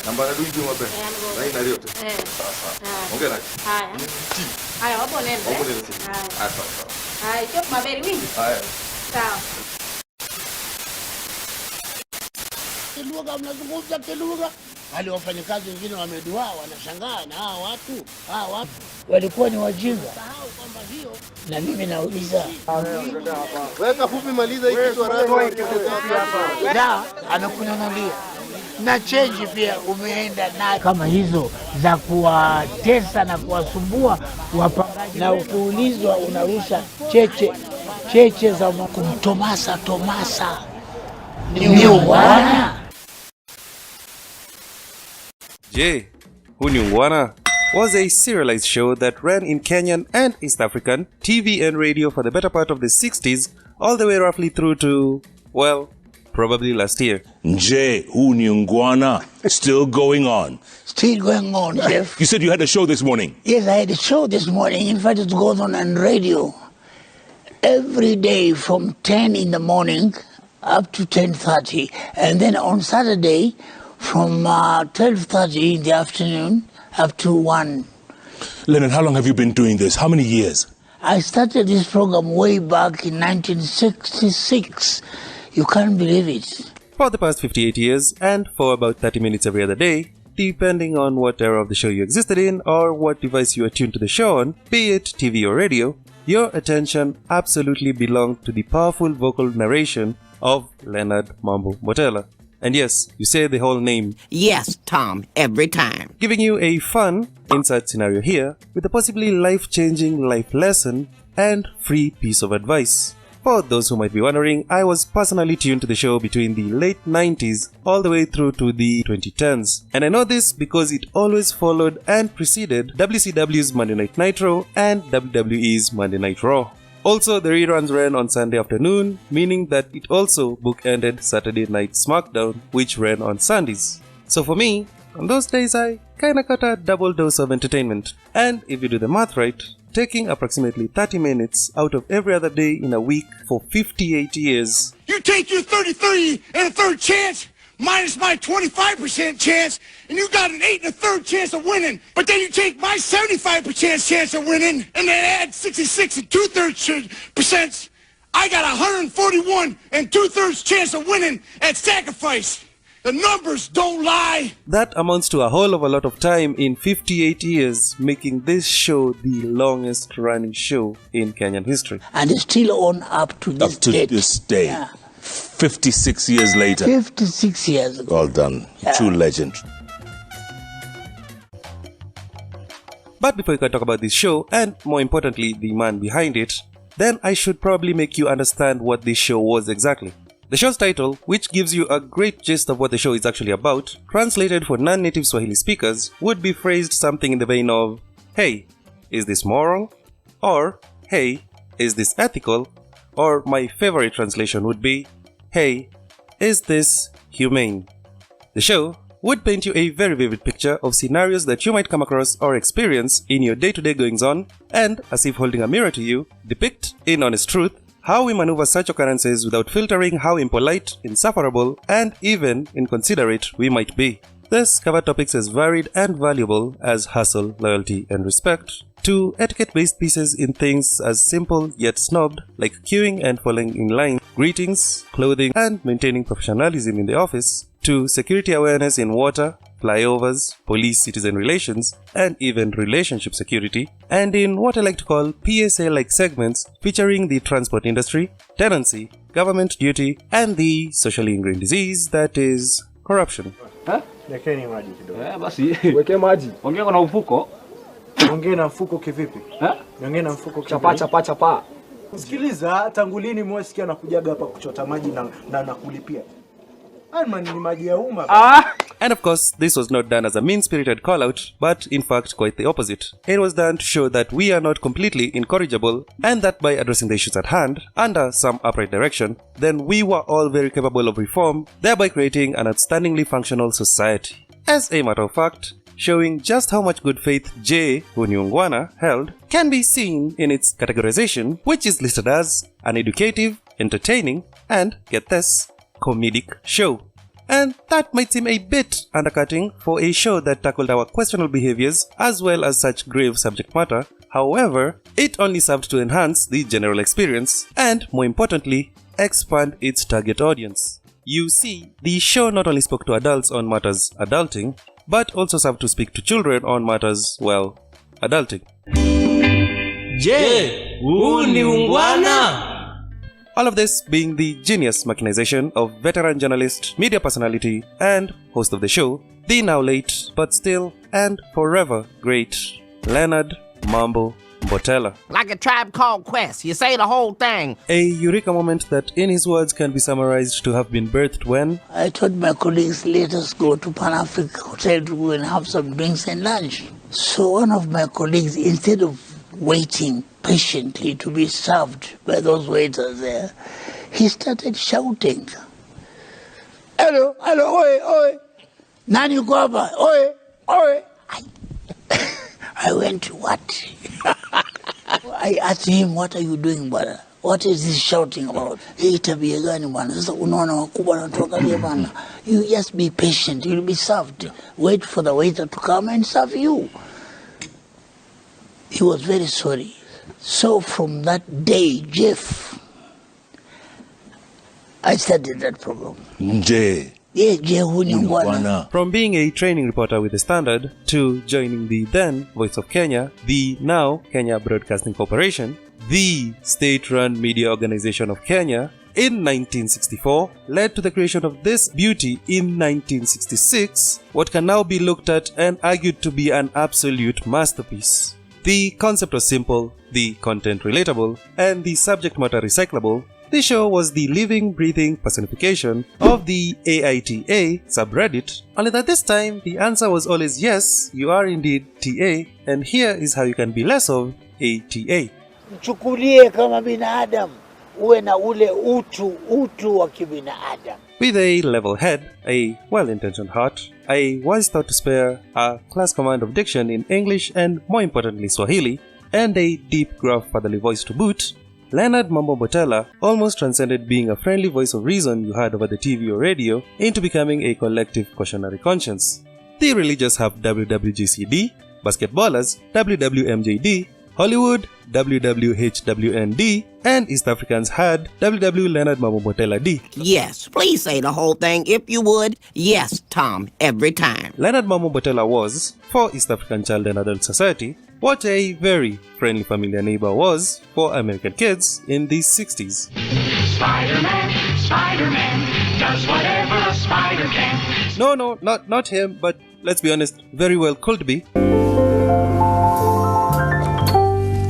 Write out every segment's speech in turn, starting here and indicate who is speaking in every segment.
Speaker 1: Namba na duju mabe. Na ina yote. Sawa. Ongea.
Speaker 2: Haya. Haya, wapo nenda.
Speaker 1: Wapo nenda. Sawa.
Speaker 2: Haya, chop maberi wingi.
Speaker 1: Haya.
Speaker 2: Sawa.
Speaker 3: Kilugha mnazungumza kilugha. Wale wafanyakazi wengine wameduaa wanashangaa na hawa watu walikuwa ni wajinga. Sahau kwamba hiyo na mimi nauliza.
Speaker 4: Weka fupi maliza hiki kitu
Speaker 3: hapa. Na anakunyang'alia. Na change pia umeenda na kama hizo za kuwatesa na kuwasumbua wapangaji, na ukiulizwa unarusha cheche za kumtomasa ni Ungwana.
Speaker 5: Je, huu ni Ungwana was a serialized show that ran in Kenyan and East African TV and radio for the better part of the 60s all the way roughly through to, well, probably last year.
Speaker 6: Je, huu ni Ungwana still going on?
Speaker 3: Still going on, Jeff.
Speaker 6: You said you had a show this morning.
Speaker 3: Yes, I had a show this morning. In fact, it goes on radio every day from 10 in the morning up to 10:30, and then on Saturday from 12:30 in the afternoon up to 1.
Speaker 6: Leonard, how long have you been doing this? How many years?
Speaker 3: I started this program way back in 1966. You can't believe it.
Speaker 5: For the past 58 years, and for about 30 minutes every other day, depending on what era of the show you existed in or what device you are tuned to the show on, be it TV or radio, your attention absolutely belonged to the powerful vocal narration of Leonard Mambo Mbotela. And yes, you say the whole name.
Speaker 7: Yes, Tom, every time.
Speaker 5: Giving you a fun, inside scenario here with a possibly life-changing life lesson and free piece of advice. For those who might be wondering, I was personally tuned to the show between the late 90s all the way through to the 2010s. And I know this because it always followed and preceded WCW's Monday Night Nitro and WWE's Monday Night Raw. Also, the reruns ran on Sunday afternoon, meaning that it also bookended Saturday Night SmackDown, which ran on Sundays. So for me, on those days I kinda got a double dose of entertainment. And if you do the math right, taking approximately 30 minutes out of every other day in a week for 58 years.
Speaker 8: You take your 33 and a third chance, minus my 25% chance, and you got an 8 1/3 chance of winning. But then you take my 75% chance of winning, and then add 66 and 2/3%. I got 141 and 2/3 chance of winning at sacrifice. The numbers don't lie.
Speaker 5: That amounts to a whole of a lot of time in 58 years, making this show the longest running show in Kenyan history.
Speaker 3: And it's still on up to this date.
Speaker 6: This day.
Speaker 3: Yeah.
Speaker 6: 56 years later.
Speaker 3: 56 years ago.
Speaker 6: Well done.
Speaker 3: Yeah.
Speaker 6: True legend.
Speaker 5: But before we can talk about this show, and more importantly, the man behind it, then I should probably make you understand what this show was exactly. The show's title, which gives you a great gist of what the show is actually about, translated for non-native Swahili speakers, would be phrased something in the vein of, "Hey, is this moral?" Or, "Hey, is this ethical?" Or my favorite translation would be, "Hey, is this humane?" The show would paint you a very vivid picture of scenarios that you might come across or experience in your day-to-day goings-on, and, as if holding a mirror to you, depict, in honest truth, how we maneuver such occurrences without filtering how impolite, insufferable, and even inconsiderate we might be. This covered topics as varied and valuable as hustle, loyalty, and respect, to etiquette-based pieces in things as simple yet snobbed, like queuing and falling in line, greetings, clothing, and maintaining professionalism in the office, to security awareness in water, flyovers, police-citizen relations, and even relationship security, and in what I like to call PSA-like segments featuring the transport industry, tenancy, government duty, and the socially ingrained disease that is corruption.
Speaker 4: Lekeni maji kidogo.
Speaker 9: Basi
Speaker 4: Weke maji.
Speaker 9: ongea na mfuko.
Speaker 4: Ongea na mfuko kivipi? Ongea na mfuko
Speaker 9: Chapa chapa chapa.
Speaker 4: Sikiliza, tangu lini mwesikia na kujaga hapa kuchota maji na kulipia? Ni maji ya umma.
Speaker 5: And of course, this was not done as a mean-spirited call-out, but in fact quite the opposite. It was done to show that we are not completely incorrigible, and that by addressing the issues at hand, under some upright direction, then we were all very capable of reform, thereby creating an outstandingly functional society. As a matter of fact, showing just how much good faith J, who ni Ungwana, held, can be seen in its categorization, which is listed as an educative, entertaining, and, get this, comedic show. and that might seem a bit undercutting for a show that tackled our questionable behaviors as well as such grave subject matter. However, it only served to enhance the general experience and, more importantly, expand its target audience. You see, the show not only spoke to adults on matters adulting, but also served to speak to children on matters, well, adulting.
Speaker 10: Je, huu ni Ungwana?
Speaker 5: All of this being the genius machinization of veteran journalist, media personality, and host of the show, the now late, but still and forever great Leonard Mambo Mbotela.
Speaker 7: Like a Tribe Called Quest, you say the whole thing.
Speaker 5: A eureka moment that in his words can be summarized to have been birthed when
Speaker 3: I told my colleagues, let us go to Pan-Africa Hotel to go and have some drinks and lunch. So one of my colleagues, instead of waiting patiently to be served by those waiters there, he started shouting, hello, hello, oi, oi, nani uko hapa, oi, oi. I went, what? I asked him, what are you doing, brother? What is this shouting about? Hii tabia gani bwana? Sasa unaona wakubwa wanatuangalia bwana. You just be patient, you'll be served. Wait for the waiter to come and serve you. He was very sorry. So from that day, Jeff, I started that program.
Speaker 5: From being a training reporter with the Standard to joining the then Voice of Kenya, the now Kenya Broadcasting Corporation, the state-run media organization of Kenya, in 1964 led to the creation of this beauty in 1966, what can now be looked at and argued to be an absolute masterpiece. The concept was simple, the content relatable, and the subject matter recyclable. The show was the living, breathing personification of the AITA subreddit, only that this time the answer was always yes, you are indeed TA, and here is how you can be less of a TA.
Speaker 3: Mchukulie kama binadamu, uwe na ule utu wa kibinadamu.
Speaker 5: With a level head, a well-intentioned heart, a wise thought to spare, a class command of diction in English and more importantly Swahili, and a deep gruff fatherly voice to boot, Leonard Mambo Mbotela almost transcended being a friendly voice of reason you heard over the TV or radio into becoming a collective cautionary conscience. The religious have WWJCD, basketballers WWMJD, Hollywood WWHWND, and East Africans had WW Leonard Mambo Mbotela D.
Speaker 7: Yes, please say the whole thing if you would. Yes, Tom, every time.
Speaker 5: Leonard Mambo Mbotela was, for East African Child and Adult Society, what a very friendly familiar neighbor was for American kids in the 60s.
Speaker 11: Spider-Man does whatever a spider can.
Speaker 5: No, not him, but let's be honest, very well could be.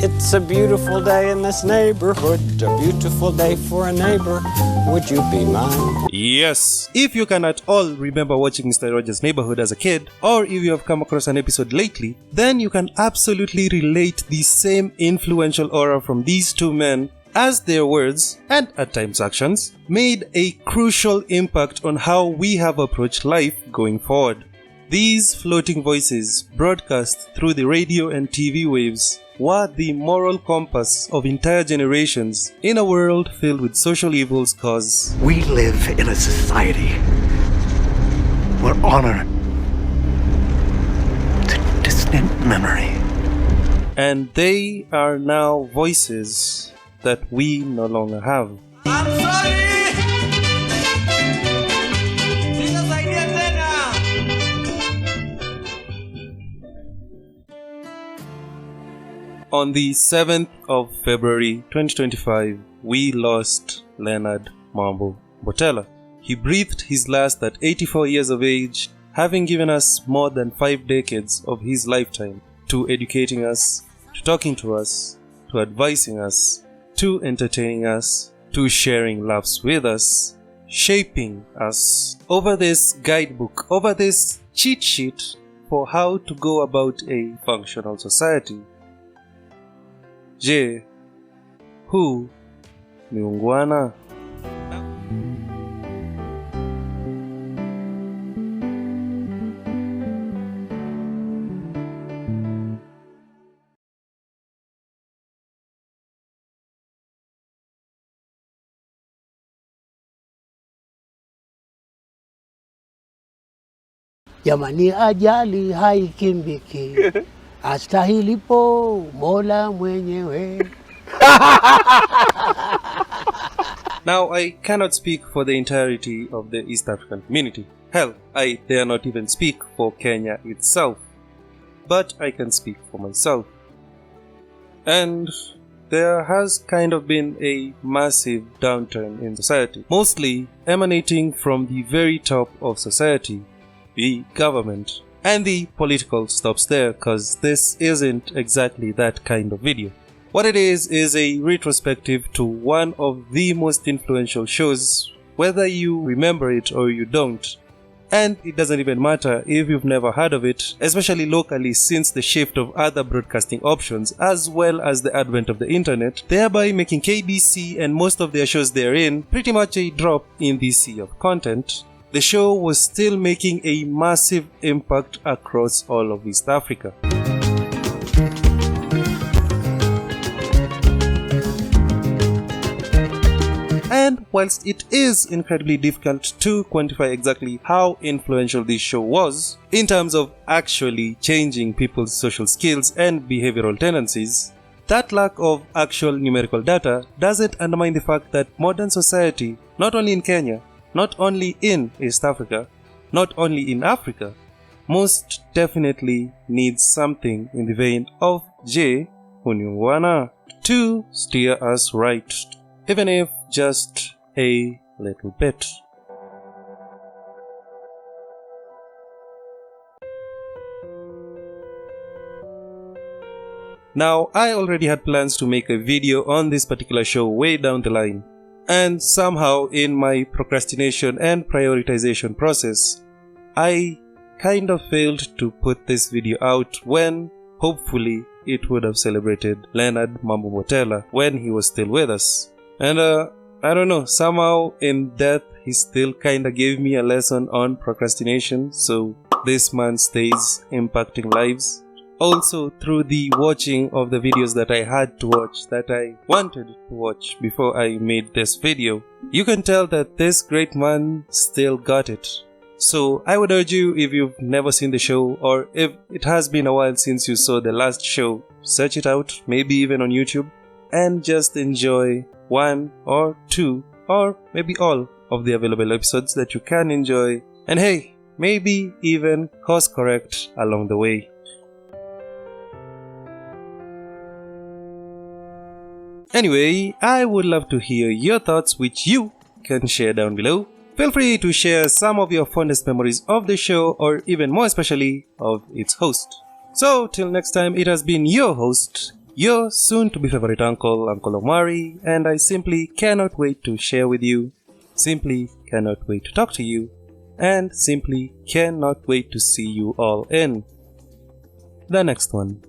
Speaker 10: It's a beautiful day in this neighborhood, a beautiful day for a neighbor. Would you be mine?
Speaker 5: Yes, if you can at all remember watching Mr. Rogers' Neighborhood as a kid, or if you have come across an episode lately, then you can absolutely relate the same influential aura from these two men as their words, and at times actions, made a crucial impact on how we have approached life going forward. These floating voices, broadcast through the radio and TV waves, were the moral compass of entire generations in a world filled with social evils cause
Speaker 12: we live in a society where honor is a distant memory.
Speaker 5: And they are now voices that we no longer have.
Speaker 10: I'm sorry!
Speaker 5: On the 7th of February 2025, we lost Leonard Mambo Mbotela. He breathed his last at 84 years of age, having given us more than 5 decades of his lifetime to educating us, to talking to us, to advising us, to entertaining us, to sharing laughs with us, shaping us over this guidebook, over this cheat sheet for how to go about a functional society. Je, huu ni Ungwana?
Speaker 3: Jamani, ajali haikimbiki, astahilipo Mola mwenyewe.
Speaker 5: Now, I cannot speak for the entirety of the East African community. Hell, I dare not even speak for Kenya itself. But I can speak for myself. And there has kind of been a massive downturn in society, mostly emanating from the very top of society, the government. And the political stops there, cause this isn't exactly that kind of video. What it is a retrospective to one of the most influential shows, whether you remember it or you don't. And it doesn't even matter if you've never heard of it, especially locally, since the shift of other broadcasting options as well as the advent of the internet, thereby making KBC and most of their shows therein pretty much a drop in the sea of content. The show was still making a massive impact across all of East Africa. And whilst it is incredibly difficult to quantify exactly how influential this show was, in terms of actually changing people's social skills and behavioral tendencies, that lack of actual numerical data doesn't undermine the fact that modern society, not only in Kenya, not only in East Africa, not only in Africa, most definitely needs something in the vein of Ungwana to steer us right, even if just a little bit. Now, I already had plans to make a video on this particular show way down the line, and somehow in my procrastination and prioritization process, I kind of failed to put this video out when hopefully it would have celebrated Leonard Mambo Mbotela when he was still with us. And I don't know, somehow in death he still kinda gave me a lesson on procrastination, so this man stays impacting lives. Also through the watching of the videos that I had to watch, that I wanted to watch before I made this video, you can tell that this great man still got it. So I would urge you, if you've never seen the show, or if it has been a while since you saw the last show, search it out, maybe even on YouTube, and just enjoy one or two or maybe all of the available episodes that you can enjoy, and hey, maybe even course correct along the way. Anyway, I would love to hear your thoughts, which you can share down below. Feel free to share some of your fondest memories of the show, or even more especially of its host. So till next time, it has been your host, your soon-to-be favorite uncle, Uncle Omari, and I simply cannot wait to share with you, simply cannot wait to talk to you, and simply cannot wait to see you all in the next one.